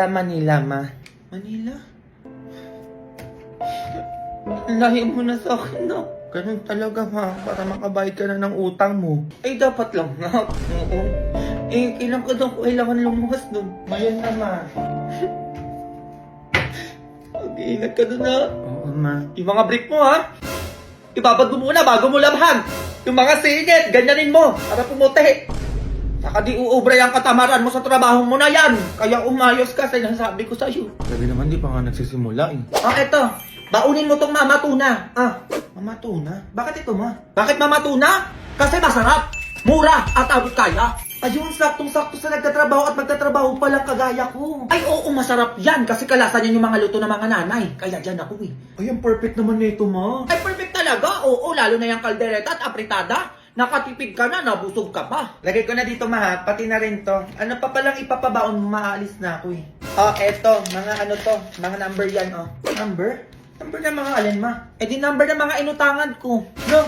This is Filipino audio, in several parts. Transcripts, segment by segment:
Sa Manila, ma. Manila? Lahi mo na sa akin, no? Ganun talaga, ma. Para makabayad ka na ng utang mo. Ay, dapat lang, ma. Oo. Eh, kailan ko daw kailangan lumuwas doon. Ngayon na, ma. Mag-iingat ka doon, ha? Oo, ma. Yung mga brick mo, ha? Ibabad mo muna bago mo labhan. Yung mga singit, ganyanin mo. Para pumuti. Saka di uubra yung katamaran mo sa trabaho mo na yan. Kaya umayos ka, sinasabi ko sa'yo. Sabi naman, di pa nga nagsisimula eh. Eto. Baunin mo tong Mama Tuna. Mama Tuna? Bakit ito, ma? Bakit Mama Tuna? Kasi masarap, mura, at abot kaya. Ayun, saktong-sakto sa nagtatrabaho at magtatrabaho palang kagaya ko. Ay, oo, masarap yan. Kasi kalasan yan yung mga luto ng mga nanay. Kaya dyan ako eh. Ay, ang perfect naman nito, ma. Ay, perfect talaga. Oo, lalo na yung kaldereta at apritada. Nakatipid ka na, nabusog ka pa. Lagay ko na dito, ma, pati na rin to. Ano pa palang ipapabaon mo, maalis na ako eh. Eto, mga ano to, mga number yan, Number? Number ng mga alin, ma? Eh di number ng mga inutangan ko. No?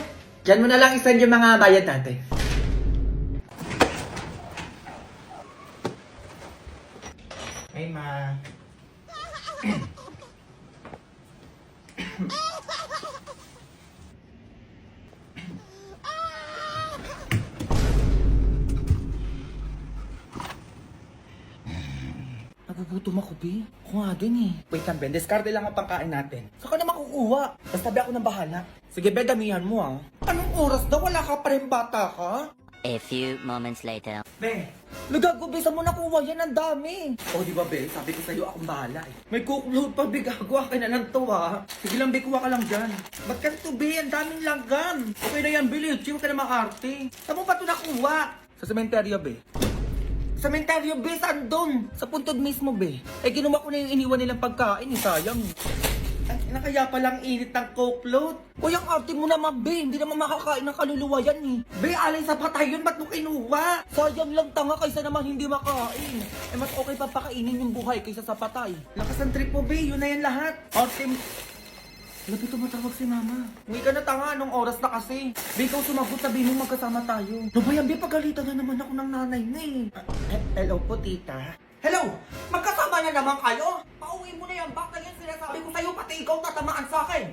Diyan mo na lang isend yung mga bayad natin. Hey, ma. Nagugutom ako, Bi. Ako nga din eh. Wait lang, Ben. Discarte lang ang pangkain natin. Saan ka na makukuha? Basta Bi, ako nang bahala. Sige, Ben, damihan mo Anong oras daw? Wala ka pa rin bata ka? A few moments later. Be, nagago, Be. Saan mo nakuha yan? Ang dami. Di ba, Be? Sabi ko sa'yo, akong bahala eh. May cookload pa, Be. Gago, akin na lang to, Sige lang, Be. Kuha ka lang dyan. Ba't ka ito, Be? Ang daming langgam. Okay na yan, Be. Chill ka na makarte. Saan mo pa ito nakuha? Sa sementeryo, Be. Sementeryo, Be, saan doon? Sa puntod mismo, Be. Eh, kinuha ko na yung iniwan nilang pagkain, sayang. Ay, nakaya palang init ng coke load. Uy, ang arte mo naman, Be. Hindi naman makakain ng kaluluwa yan, eh. Be, alay sa patay yun, ba't mo kinuha? Sayang lang tanga kaysa naman hindi makain. Eh, mas okay pa pakainin yung buhay kaysa sa patay. Lakas ang trip mo, Be. Yun na yan lahat. Labi tumatawag si Mama. Uwi ka na tanga, anong oras na kasi? Be, ikaw sumagot, sabihin mo magkasama tayo. No ba yan, Be? Pagalitan na naman ako ng nanay na eh. Hello po, tita. Hello! Magkasama na naman kayo? Pauwi mo na yan, baka yan sinasabi ko sa'yo, pati ikaw tatamaan sa akin.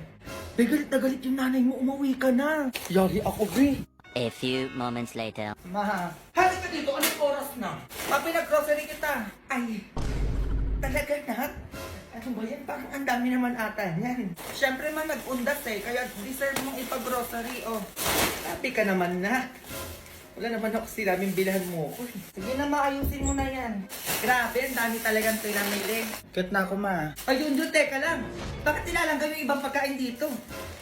Be, galit na galit yung nanay mo, umuwi ka na. Yari ako, Be. A few moments later. Ma, halika dito, anong oras na? Pinag-grocery kita. Ay, talaga na? Ano ba yan? Parang ang dami naman ata yan. Siyempre man nag-undas kaya deserve mong ipag-grocery, Happy ka naman na. Wala naman ako sinabing bilhan mo ko. Sige na, maayusin mo na yan. Grabe, ang dami talagang pinamili. Cut na ako, ma. Ayun, teka lang. Bakit nilalanggan yung ibang pagkain dito?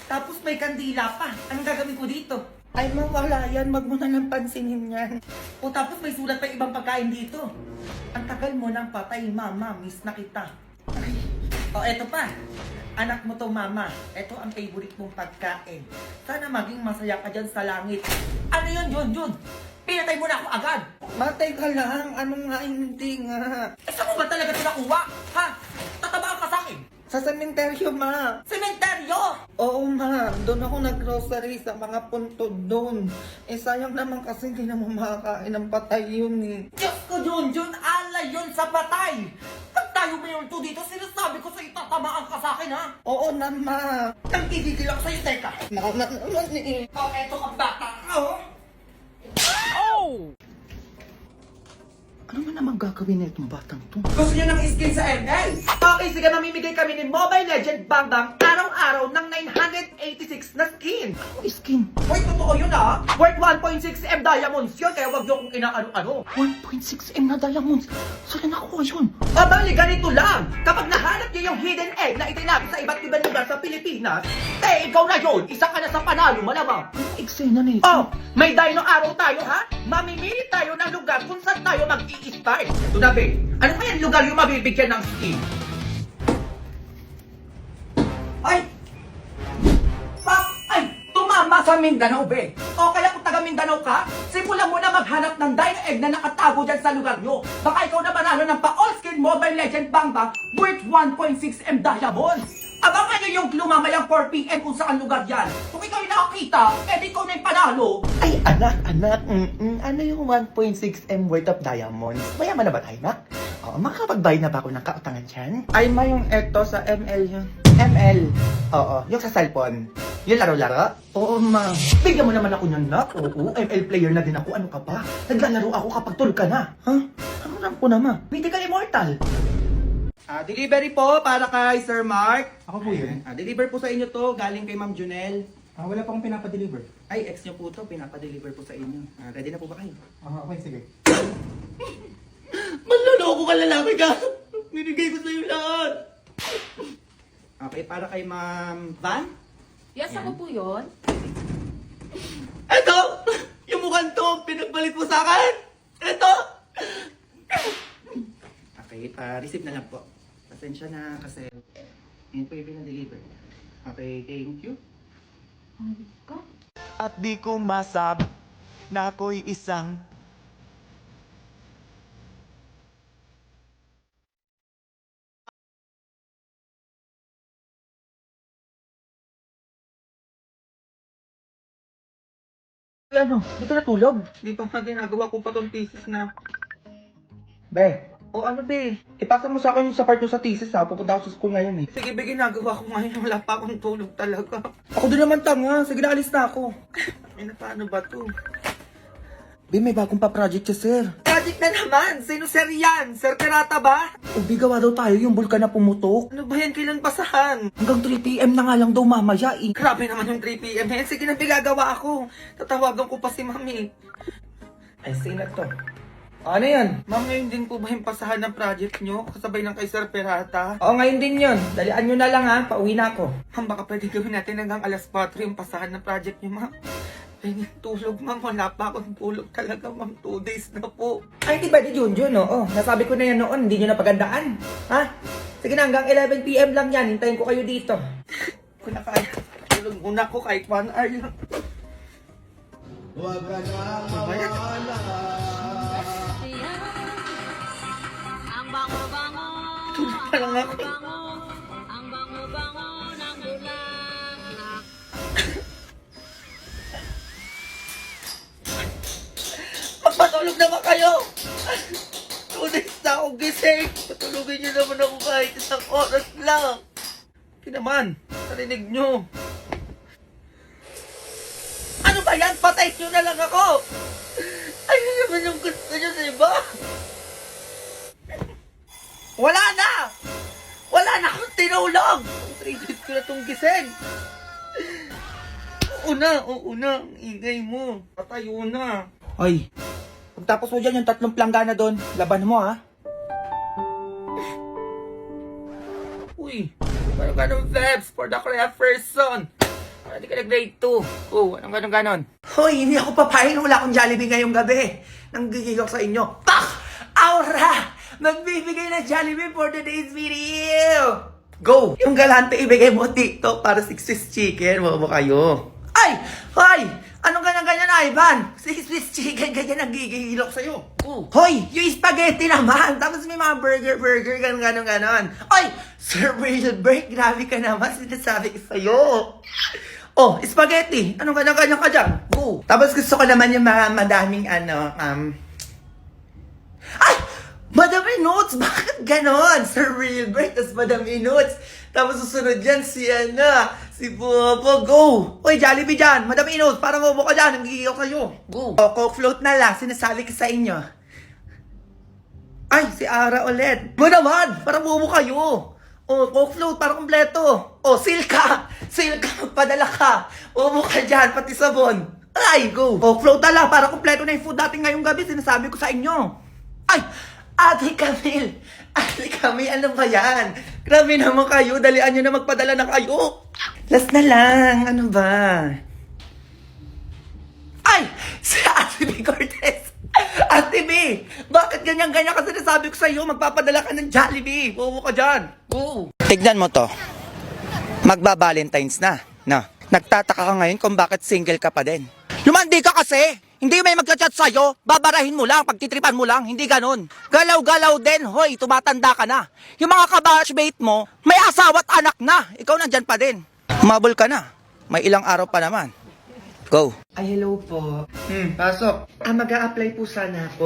Tapos may kandila pa. Anong gagawin ko dito? Ay, mawala yan. Wag mo na lang pansinin yan. Tapos may sulat pa yung ibang pagkain dito. Ang tagal mo nang patay, mama. Miss na kita. Ay. Eto pa. Anak mo to, mama. Eto ang favorite mong pagkain. Sana maging masaya ka dyan sa langit. Ano yun, Jun? Pinatay mo na ako agad. Matay ka lang. Ano nga, hindi nga. Saan mo ba talaga ito nakuha? Ha? Tatabaan ka sa akin? Sa sementeryo, ma. Sementeryo? Oo, ma. Doon ako nag-grocery sa mga puntod doon. Sayang naman kasi hindi naman makakain ng patay yun eh. Diyos ko, Jun. Alay yun sa patay. Pag tayo mayroon to dito, sinasabi ko sa'yo, tatamaan ka sa akin, ha? Oo na, ma. Nagkikigil ako sa'yo, teka. Mama naman eh. Eto ka bata ka, Ano man naman gagawin na itong batang to? Gusto niyo ng skin sa ML? Okay, sige, mamimigay kami ni Mobile Legend Bang Bang araw-araw ng 986 na skin. Ano skin? Uy, totoo yun Worth 1.6M diamonds yun, kaya wag niyo kung inaano-ano. 1.6M na diamonds? Saan nakuha yun? Bali, ganito lang. Kapag nahanap niyo yung hidden egg na itinabi sa iba't ibang lugar sa Pilipinas, ikaw na yun. Isa ka na sa panalo, malamang. Ano eksena na ito? May dino araw tayo, ha? Mamimili tayo ng lugar kung saan tayo mag-i-start. Ito na, Be. Ano ba yung lugar yung mabibigyan ng skin? Tumama sa Mindanao, Be. O kaya kung taga Mindanao ka, simulan mo na maghanap ng dino egg na nakatago dyan sa lugar nyo. Baka ikaw na manalo ng pa-all skin Mobile Legend Bang Bang worth 1.6M diamonds. Abangan nyo yung lumamayang 4 PM kung saan lugar yan. Kung ikaw yung nakakita, pwede ikaw na yung panalo. Ay, anak. Ano yung 1.6M worth of diamonds? Mayaman na ba tayo, nak? Oo, makakapagbayad na ba ako ng kautangan dyan? Ay, ma, yung eto sa ML yun. ML. Oo, yung sa cellphone. Yung laro-laro? Oo, ma. Bigyan mo naman ako niyan, nak. Oo, ML player na din ako. Ano ka ba? Naglalaro ako kapag tulog ka na. Ha? Ano lang po na, ma? Mythical Immortal. Delivery po para kay Sir Mark. Ako po yun. Deliver po sa inyo to. Galing kay Ma'am Junel. Wala pa akong pinapa-deliver. Ay, ex nyo po to. Pinapa-deliver po sa inyo. Ready na po ba kayo? Okay, sige. Manloloko ka, lalaki ka! Binigay ko sa'yo lahat! Okay, para kay Ma'am Van? Yes, ako po yun. Eto! Yung mukhang to, pinagbalik mo sa akin! Eto! Okay, receive na lang po. Pasensya na kasi yun po yung pinadeliver. Okay, thank you. At di ko masabi na ako'y isang Ano? Di ka natulog? Di pa nga ginagawa ko pa tong thesis na. Be, o ano be? Ipasa mo sa akin yung sa part nyo sa thesis ha. Pupunta ako sa school ngayon eh. Sige be, ginagawa ko ngayon. Wala pa akong tulog talaga. Ako din naman tanga. Sige na, alis na ako. Ay na, paano ba to? Be, may bagong pa-project siya, sir. Project na naman! Sino sir yan? Sir Karata ba? Ubi, gawa daw tayo yung bulkan na pumutok. Ano ba yan? Kailan pasahan? Hanggang 3 PM na nga lang daw mamaya eh. Grabe naman yung 3 PM eh. Sige na, gagawa ako. Tatawagan ko pa si mami. Ay, sino to? Ano yan? Ma'am, ngayon din po ba yung pasahan ng project nyo? Kasabay ng kay Sir Perata? Oo, ngayon din yun. Dalian nyo na lang ha. Pauwi na ako. Ma'am, baka pwede gawin natin hanggang alas 4 yung pasahan ng project nyo, ma'am. Ay, tulog, ma'am. Wala pa akong tulog talaga, ma'am. 2 days na po. Ay, di ba di Junjun, oo. Nasabi ko na yan noon. Hindi nyo napagandaan. Ha? Sige na, hanggang 11 PM lang yan. Hintayin ko kayo dito. Kung na kaya, tulog muna ako kahit 1 hour lang. Huwag ka na mawala. Ang bango-bango, Tulog pa lang ako. ang bango-bango ng bulaklak. Magpatulog naman kayo! 2 days na akong gising! Patulogin nyo naman ako kahit 1 oras lang! Hindi naman, narinig nyo! Ano ba yan? Patay nyo na lang ako! Ayun naman yung gusto nyo sa iba! Wala na! Wala na akong tinulog! 3 days ko na itong gising! Oo na, ang ingay mo. Patayo na. Ay, pagtapos mo dyan yung 3 planggana doon, laban mo ha. Uy, parang ganun Febs, for the correct person. Parang di ka na grade 2. Oh, anong ganon? Hoy, hindi ako papayag na wala akong Jollibee ngayong gabi. Nanggigil ako sa inyo. Pak! Aura! Magbibigay ng Jollibee for today's video! Go! Yung galante ibigay mo TikTok para 6-piece chicken. Mo kayo. Ay! Hoy! Anong ganyan-ganyan, Ivan? 6-piece chicken, ganyan nagigilok sa'yo. Hoy! Yung spaghetti naman! Tapos may mga burger, ganon. Ay! Sir Wilbert, grabe ka naman. Sinasabi ko sa'yo. Oh, spaghetti! Anong ganyan-ganyan ka dyan? Go! Tapos gusto ko naman yung mga madaming Ay! Madami Notes! Bakit ganon? Sir Wilbert, tas Madami Notes. Tapos susunod dyan si Bobo. Go! Hoy, Jollibee dyan. Madami Notes. Parang bobo ka dyan. Nanggigil ako sa'yo. Go! O, Coke float na lang. Sinasabi ko sa inyo. Ay, si Ara ulit. Mo naman! Parang bobo kayo. O, Coke float. Parang kompleto. O, Silka! Silka, magpadala ka. Bobo ka dyan. Pati sabon. Ay, go! Coke float na lang. Parang kompleto na yung food natin ngayong gabi. Sinasabi ko sa inyo. Ay! Ate Camille! Ate Camille, ano ba yan? Grabe naman kayo, dalian nyo na magpadala na kayo. Last na lang, ano ba? Ay! Si Ate B. Cortez! Ate B! Bakit ganyan-ganyan ka sinasabi ko sa'yo? Magpapadala ka ng Jollibee. Bobo ka dyan. Oo. Tignan mo to. Magba-Valentine's na. No. Nagtataka ka ngayon kung bakit single ka pa din. Lumandi ka kasi! Hindi may magchat-chat sa'yo, babarahin mo lang, pagtitripan mo lang, hindi ganon. Galaw-galaw din, hoy, tumatanda ka na. Yung mga kabatchmate mo, may asawa at anak na, ikaw nandyan pa din. Humabol ka na, may ilang araw pa naman. Go. Ay, hello po. Pasok. Mag-a-apply po sana ako